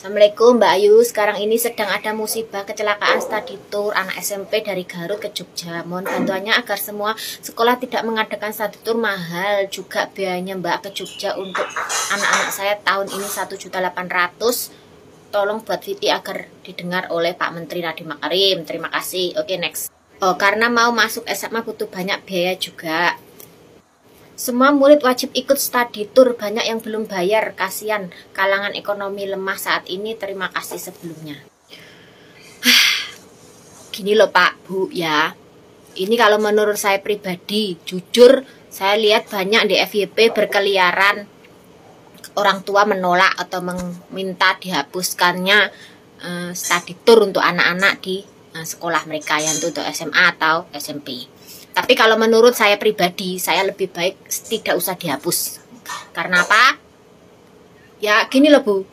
Assalamualaikum Mbak Ayu, sekarang ini sedang ada musibah kecelakaan study tour anak SMP dari Garut ke Jogja. Mohon bantuannya agar semua sekolah tidak mengadakan study tour, mahal juga biayanya Mbak ke Jogja untuk anak-anak saya tahun ini 1.800.000. Tolong buat VT agar didengar oleh Pak Menteri Nadiem Makarim. Terima kasih. Oke, next. Oh, karena mau masuk SMA butuh banyak biaya juga. Semua murid wajib ikut study tour, banyak yang belum bayar, kasihan kalangan ekonomi lemah saat ini. Terima kasih sebelumnya. Gini loh Pak, Bu ya. Ini kalau menurut saya pribadi, jujur saya lihat banyak di FYP berkeliaran orang tua menolak atau meminta dihapuskannya study tour untuk anak-anak di sekolah mereka, yang itu untuk SMA atau SMP. Tapi kalau menurut saya pribadi, saya lebih baik tidak usah dihapus. Karena apa? Ya gini loh Bu,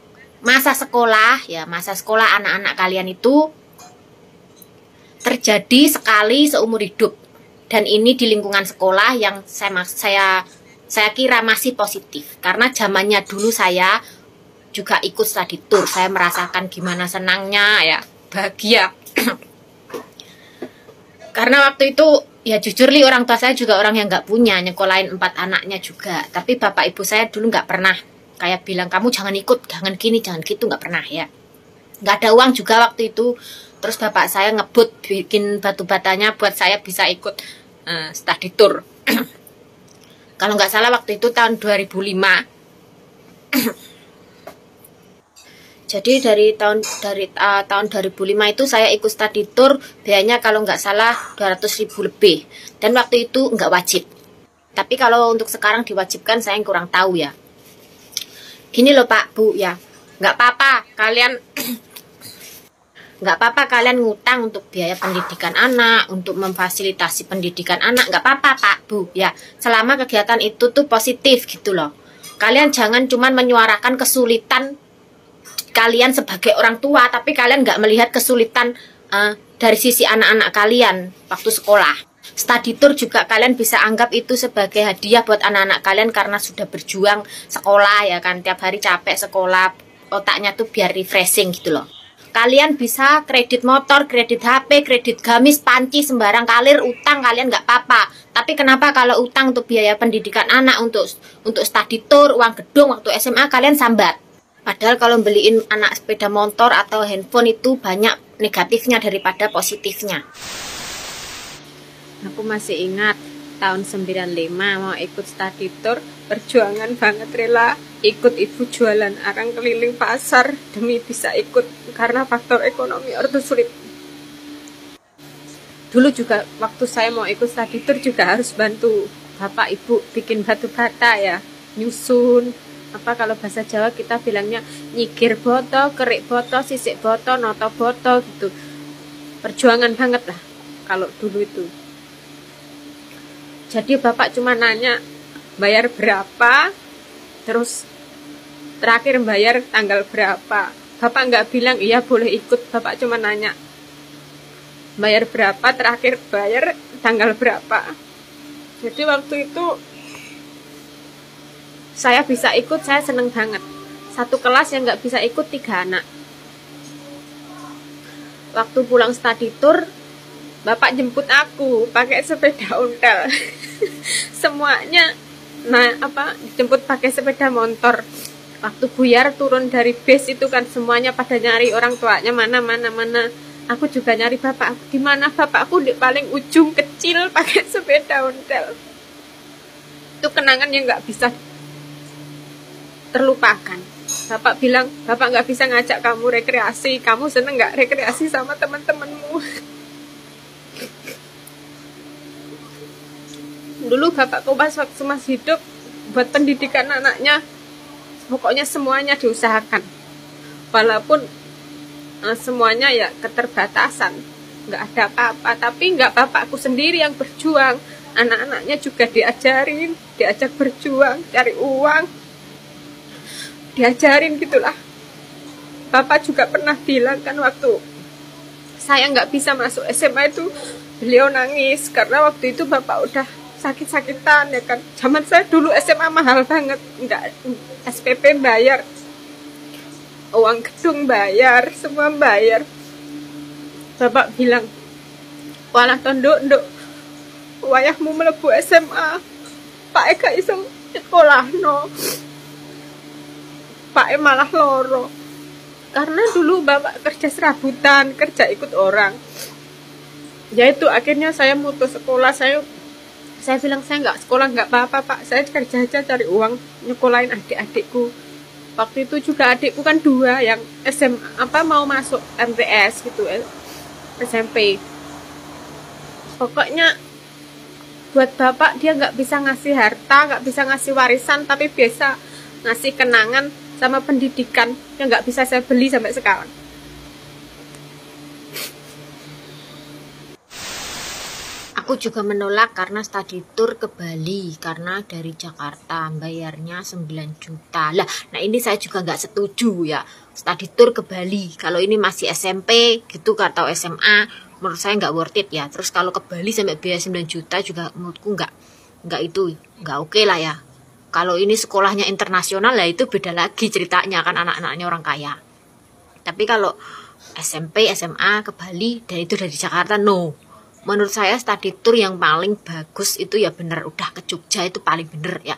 masa sekolah anak-anak kalian itu terjadi sekali seumur hidup. Dan ini di lingkungan sekolah yang saya kira masih positif. Karena zamannya dulu saya juga ikut study tour. Saya merasakan gimana senangnya ya, bahagia. Karena waktu itu ya jujur li, orang tua saya juga orang yang nggak punya, nyekolahin 4 anaknya juga. Tapi bapak ibu saya dulu nggak pernah kayak bilang kamu jangan ikut, jangan gini, jangan gitu, nggak pernah ya. Nggak ada uang juga waktu itu. Terus bapak saya ngebut bikin batu batanya buat saya bisa ikut study tour. Kalau nggak salah waktu itu tahun 2005. Jadi dari tahun 2005 itu saya ikut study tour, biayanya kalau nggak salah 200.000 lebih. Dan waktu itu nggak wajib. Tapi kalau untuk sekarang diwajibkan saya kurang tahu ya. Gini loh Pak, Bu ya, nggak apa-apa kalian ngutang untuk biaya pendidikan anak, untuk memfasilitasi pendidikan anak, nggak apa-apa Pak, Bu ya. Selama kegiatan itu tuh positif gitu loh. Kalian jangan cuman menyuarakan kesulitan kalian sebagai orang tua, tapi kalian nggak melihat kesulitan dari sisi anak-anak kalian waktu sekolah. Study tour juga kalian bisa anggap itu sebagai hadiah buat anak-anak kalian karena sudah berjuang sekolah ya kan, tiap hari capek sekolah, otaknya tuh biar refreshing gitu loh. Kalian bisa kredit motor, kredit HP, kredit gamis, panci, sembarang kalir, utang kalian nggak apa-apa. Tapi kenapa kalau utang untuk biaya pendidikan anak, untuk study tour, uang gedung waktu SMA kalian sambat? Padahal kalau beliin anak sepeda motor atau handphone itu banyak negatifnya daripada positifnya. Aku masih ingat tahun 95 mau ikut study tour, perjuangan banget, rela ikut ibu jualan arang keliling pasar demi bisa ikut karena faktor ekonomi ortu sulit. Dulu juga waktu saya mau ikut study tour juga harus bantu bapak ibu bikin batu bata ya, nyusun. Apa kalau bahasa Jawa kita bilangnya nyikir boto, kerik boto, sisik boto, noto boto gitu. Perjuangan banget lah kalau dulu itu. Jadi bapak cuma nanya bayar berapa, terus terakhir bayar tanggal berapa. Bapak nggak bilang iya boleh ikut, bapak cuma nanya bayar berapa, terakhir bayar tanggal berapa. Jadi waktu itu saya bisa ikut, saya seneng banget. Satu kelas yang nggak bisa ikut 3 anak. Waktu pulang study tour, bapak jemput aku pakai sepeda ontel. Semuanya, jemput pakai sepeda motor. Waktu buyar turun dari bis itu kan semuanya pada nyari orang tuanya mana. Aku juga nyari bapak aku, di mana bapak aku di paling ujung kecil pakai sepeda ontel. Itu kenangan yang nggak bisa terlupakan. Bapak bilang, bapak nggak bisa ngajak kamu rekreasi, kamu seneng nggak rekreasi sama teman-temanmu? Dulu bapakku pas waktu masih hidup buat pendidikan anaknya, pokoknya semuanya diusahakan, walaupun semuanya ya keterbatasan, nggak ada apa-apa. Tapi nggak bapakku sendiri yang berjuang, anak-anaknya juga diajak berjuang, cari uang, diajarin gitulah. Bapak juga pernah bilang kan waktu saya nggak bisa masuk SMA itu, beliau nangis karena waktu itu bapak udah sakit-sakitan ya kan. Zaman saya dulu SMA mahal banget, nggak SPP bayar uang gedung bayar, semua bayar. Bapak bilang, walah tondok nduk wayahmu mlebu SMA, Pak gak iso sekolahno, Pak malah loro. Karena dulu bapak kerja serabutan, kerja ikut orang. Ya itu akhirnya saya mutus sekolah. Saya bilang saya nggak sekolah nggak apa-apa Pak, saya kerja aja cari uang nyekolahin adik-adikku. Waktu itu juga adikku kan 2 yang SMA mau masuk MTS gitu, SMP. Pokoknya buat bapak dia nggak bisa ngasih harta, nggak bisa ngasih warisan, tapi biasa ngasih kenangan sama pendidikan yang nggak bisa saya beli sampai sekarang. Aku juga menolak karena study tour ke Bali, karena dari Jakarta bayarnya 9 juta lah. Nah ini saya juga nggak setuju ya, study tour ke Bali kalau ini masih SMP gitu atau SMA, menurut saya nggak worth it ya. Terus kalau ke Bali sampai biaya 9 juta juga menurutku nggak oke lah ya. Kalau ini sekolahnya internasional lah itu beda lagi ceritanya, kan anak-anaknya orang kaya. Tapi kalau SMP, SMA ke Bali dan itu dari Jakarta, no. Menurut saya study tour yang paling bagus itu ya bener udah ke Jogja, itu paling bener ya.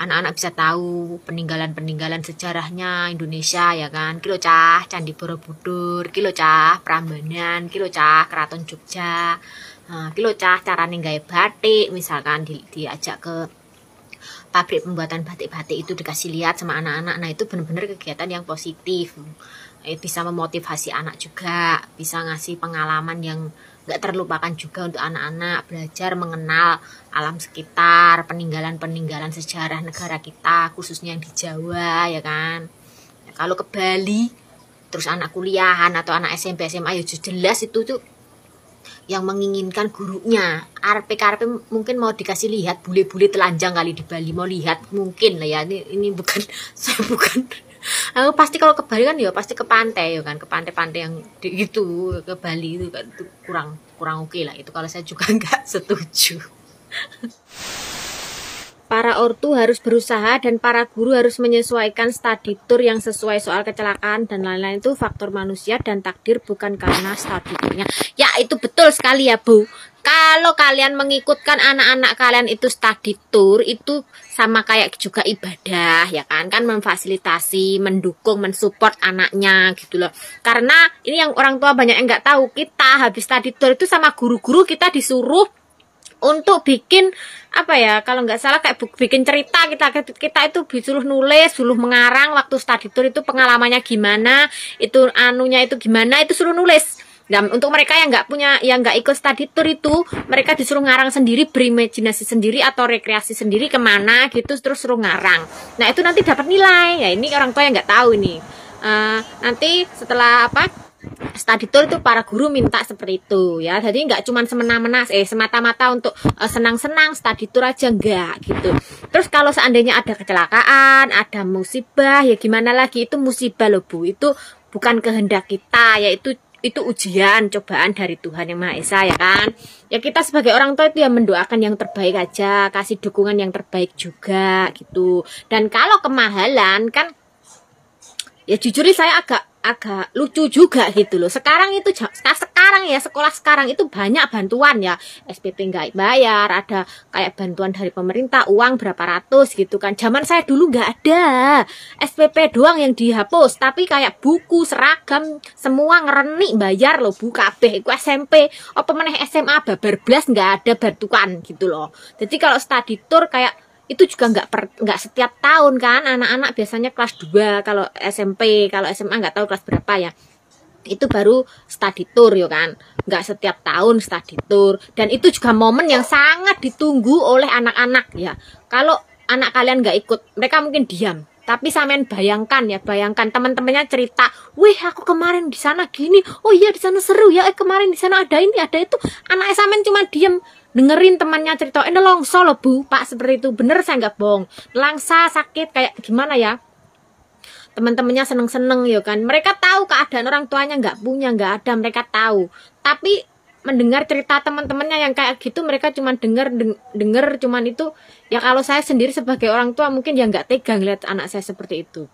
Anak-anak bisa tahu peninggalan-peninggalan sejarahnya Indonesia ya kan. Kilo cah Candi Borobudur, kilo cah Prambanan, kilo cah Keraton Jogja, kilo cah cara ninggae batik, misalkan diajak ke pabrik pembuatan batik-batik itu dikasih lihat sama anak-anak. Nah itu benar-benar kegiatan yang positif, bisa memotivasi anak juga, bisa ngasih pengalaman yang gak terlupakan juga untuk anak-anak, belajar mengenal alam sekitar, peninggalan-peninggalan sejarah negara kita, khususnya yang di Jawa ya kan. Nah, kalau ke Bali terus anak kuliahan atau anak SMP SMA ya jelas itu tuh yang menginginkan gurunya. RP mungkin mau dikasih lihat bule-bule telanjang kali di Bali, mau lihat mungkin lah ya. Ini bukan saya bukan. Aku pasti kalau ke Bali kan ya pasti ke pantai ya kan, ke pantai-pantai yang gitu, ke Bali itu kan itu kurang oke lah itu, kalau saya juga nggak setuju. Para ortu harus berusaha dan para guru harus menyesuaikan study tour yang sesuai soal kecelakaan dan lain-lain, itu faktor manusia dan takdir bukan karena study tournya. Ya itu betul sekali ya Bu. Kalau kalian mengikutkan anak-anak kalian itu study tour, itu sama kayak juga ibadah ya kan, memfasilitasi, mendukung, mensupport anaknya gitu loh. Karena ini yang orang tua banyak yang nggak tahu, kita habis study tour itu sama guru-guru kita disuruh untuk bikin apa ya, kalau nggak salah kayak bikin cerita, kita itu disuruh nulis, disuruh mengarang waktu study tour itu pengalamannya gimana, itu anunya itu gimana, itu suruh nulis. Dan untuk mereka yang nggak punya, yang nggak ikut study tour itu, mereka disuruh ngarang sendiri, berimajinasi sendiri atau rekreasi sendiri kemana gitu, terus suruh ngarang. Nah itu nanti dapat nilai. Ya ini orang tua yang nggak tahu ini. Nanti setelah study tour itu para guru minta seperti itu ya. Jadi nggak cuma semena-mena semata-mata untuk senang-senang study tour aja, enggak gitu. Terus kalau seandainya ada kecelakaan, ada musibah, ya gimana lagi, itu musibah loh Bu. Itu bukan kehendak kita, yaitu itu ujian, cobaan dari Tuhan Yang Maha Esa ya kan. Ya kita sebagai orang tua itu ya mendoakan yang terbaik aja, kasih dukungan yang terbaik juga gitu. Dan kalau kemahalan kan, ya jujur saya agak lucu juga gitu loh. Sekarang ya sekolah sekarang itu banyak bantuan ya, SPP nggak bayar, ada kayak bantuan dari pemerintah uang berapa ratus gitu kan. Zaman saya dulu nggak ada, SPP doang yang dihapus, tapi kayak buku, seragam semua ngerenik bayar loh Bu kabeh. Iku SMP apa meneh SMA babar blas nggak ada bantuan gitu loh. Jadi kalau study tour kayak itu juga nggak setiap tahun kan, anak-anak biasanya kelas 2 kalau SMP, kalau SMA nggak tahu kelas berapa ya, itu baru study tour ya kan, nggak setiap tahun study tour. Dan itu juga momen yang sangat ditunggu oleh anak-anak ya. Kalau anak kalian nggak ikut, mereka mungkin diam, tapi sampean bayangkan teman-temannya cerita, wih aku kemarin di sana gini, oh iya di sana seru ya, kemarin di sana ada ini ada itu, anak sampean cuma diem dengerin temannya cerita, ini longso loh Bu Pak, seperti itu, bener saya nggak bohong, langsa sakit kayak gimana ya, teman-temannya seneng-seneng ya kan, mereka tahu keadaan orang tuanya nggak punya, nggak ada, mereka tahu, tapi mendengar cerita teman-temannya yang kayak gitu, mereka cuma denger cuman itu ya. Kalau saya sendiri sebagai orang tua mungkin ya nggak tega ngeliat anak saya seperti itu.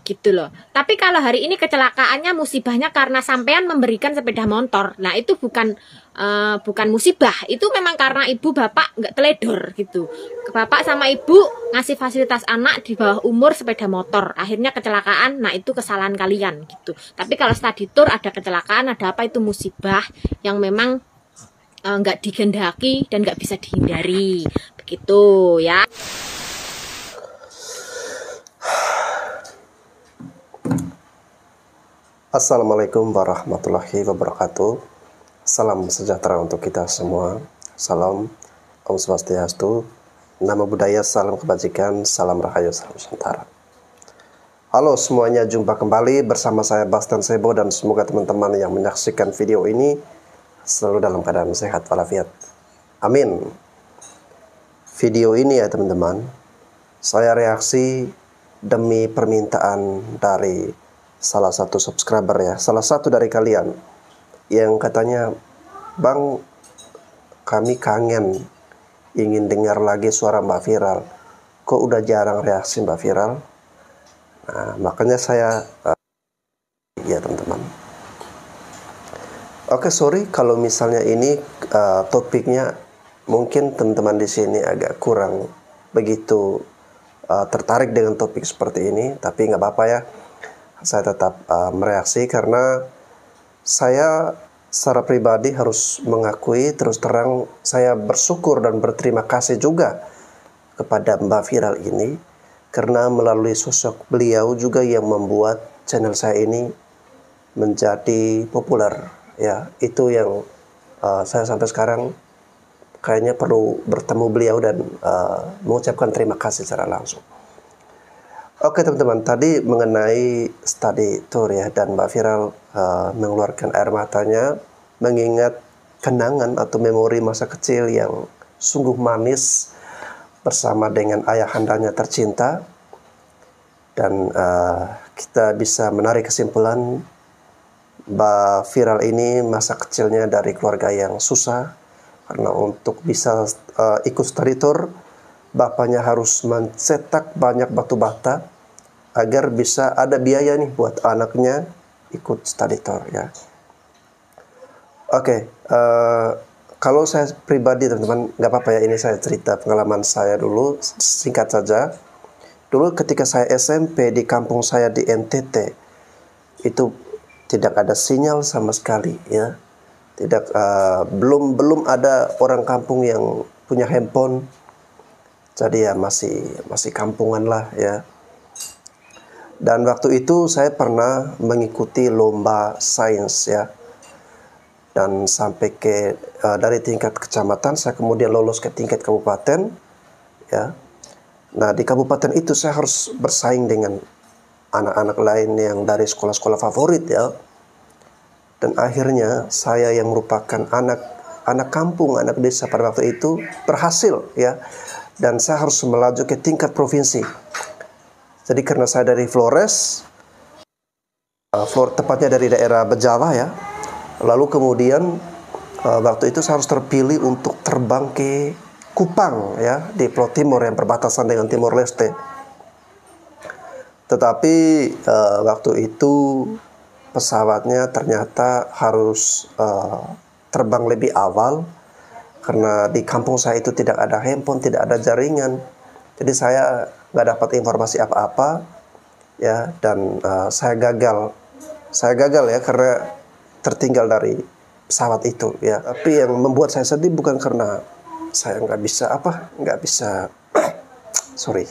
gitu loh. Tapi kalau hari ini kecelakaannya, musibahnya karena sampean memberikan sepeda motor, nah itu bukan musibah, itu memang karena ibu bapak nggak teledor gitu. Bapak sama ibu ngasih fasilitas anak di bawah umur sepeda motor, akhirnya kecelakaan, nah itu kesalahan kalian gitu. Tapi kalau study tour ada kecelakaan, ada apa, itu musibah yang memang nggak digendaki dan nggak bisa dihindari, begitu ya. Assalamualaikum warahmatullahi wabarakatuh. Salam sejahtera untuk kita semua. Salam Om Swastiastu, Namo Buddhaya, salam kebajikan, salam rahayu, salam Nusantara. Halo semuanya, jumpa kembali bersama saya Bastian Sebo, dan semoga teman-teman yang menyaksikan video ini selalu dalam keadaan sehat walafiat. Amin. Video ini ya teman-teman, saya reaksi demi permintaan dari salah satu subscriber ya, salah satu dari kalian yang katanya, "Bang, kami kangen ingin dengar lagi suara Mbak Viral. Kok udah jarang reaksi Mbak Viral?" Nah, makanya saya ya teman-teman. Oke, sorry kalau misalnya ini topiknya mungkin teman-teman di sini agak kurang begitu tertarik dengan topik seperti ini, tapi nggak apa-apa ya. Saya tetap mereaksi karena saya secara pribadi harus mengakui terus terang saya bersyukur dan berterima kasih juga kepada Mbak Viral ini, karena melalui sosok beliau juga yang membuat channel saya ini menjadi populer ya. Itu yang saya sampai sekarang kayaknya perlu bertemu beliau dan mengucapkan terima kasih secara langsung. Oke teman-teman, tadi mengenai study tour ya, dan Mbak Viral mengeluarkan air matanya mengingat kenangan atau memori masa kecil yang sungguh manis bersama dengan ayahandanya tercinta. Dan kita bisa menarik kesimpulan Mbak Viral ini masa kecilnya dari keluarga yang susah, karena untuk bisa ikut study tour bapaknya harus mencetak banyak batu bata agar bisa ada biaya nih buat anaknya ikut study tour ya. Oke, kalau saya pribadi teman-teman, nggak apa-apa ya, ini saya cerita pengalaman saya dulu, singkat saja. Dulu ketika saya SMP di kampung saya di NTT, itu tidak ada sinyal sama sekali ya. Tidak, belum ada orang kampung yang punya handphone. Jadi ya masih kampungan lah ya. Dan waktu itu saya pernah mengikuti lomba sains ya. Dan sampai ke dari tingkat kecamatan saya kemudian lolos ke tingkat kabupaten ya. Nah, di kabupaten itu saya harus bersaing dengan anak-anak lain yang dari sekolah-sekolah favorit ya. Dan akhirnya saya yang merupakan anak kampung, anak desa pada waktu itu berhasil ya. Dan saya harus melaju ke tingkat provinsi. Jadi karena saya dari Flores, tepatnya dari daerah Bejawa ya. Lalu kemudian waktu itu saya harus terpilih untuk terbang ke Kupang ya, di Pulau Timur yang berbatasan dengan Timor Leste. Tetapi waktu itu pesawatnya ternyata harus terbang lebih awal, karena di kampung saya itu tidak ada handphone, tidak ada jaringan. Jadi saya nggak dapat informasi apa-apa ya, dan saya gagal ya karena tertinggal dari pesawat itu ya. Tapi yang membuat saya sedih bukan karena saya nggak bisa sorry.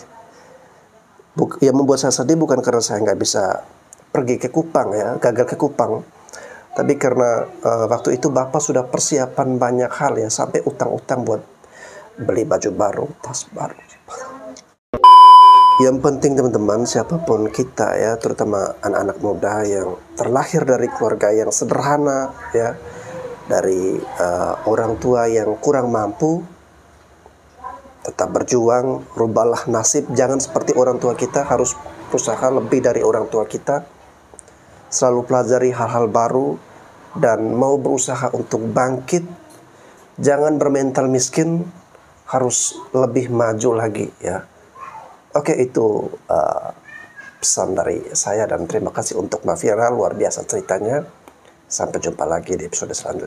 Yang membuat saya sedih bukan karena saya nggak bisa pergi ke Kupang ya, gagal ke Kupang. Tapi karena waktu itu Bapak sudah persiapan banyak hal ya, sampai utang-utang buat beli baju baru, tas baru. Yang penting teman-teman, siapapun kita ya, terutama anak-anak muda yang terlahir dari keluarga yang sederhana ya, dari orang tua yang kurang mampu, tetap berjuang, rubahlah nasib. Jangan seperti orang tua kita, harus berusaha lebih dari orang tua kita. Selalu pelajari hal-hal baru dan mau berusaha untuk bangkit. Jangan bermental miskin, harus lebih maju lagi ya. Oke, itu pesan dari saya dan terima kasih untuk Mbak Vira, luar biasa ceritanya. Sampai jumpa lagi di episode selanjutnya.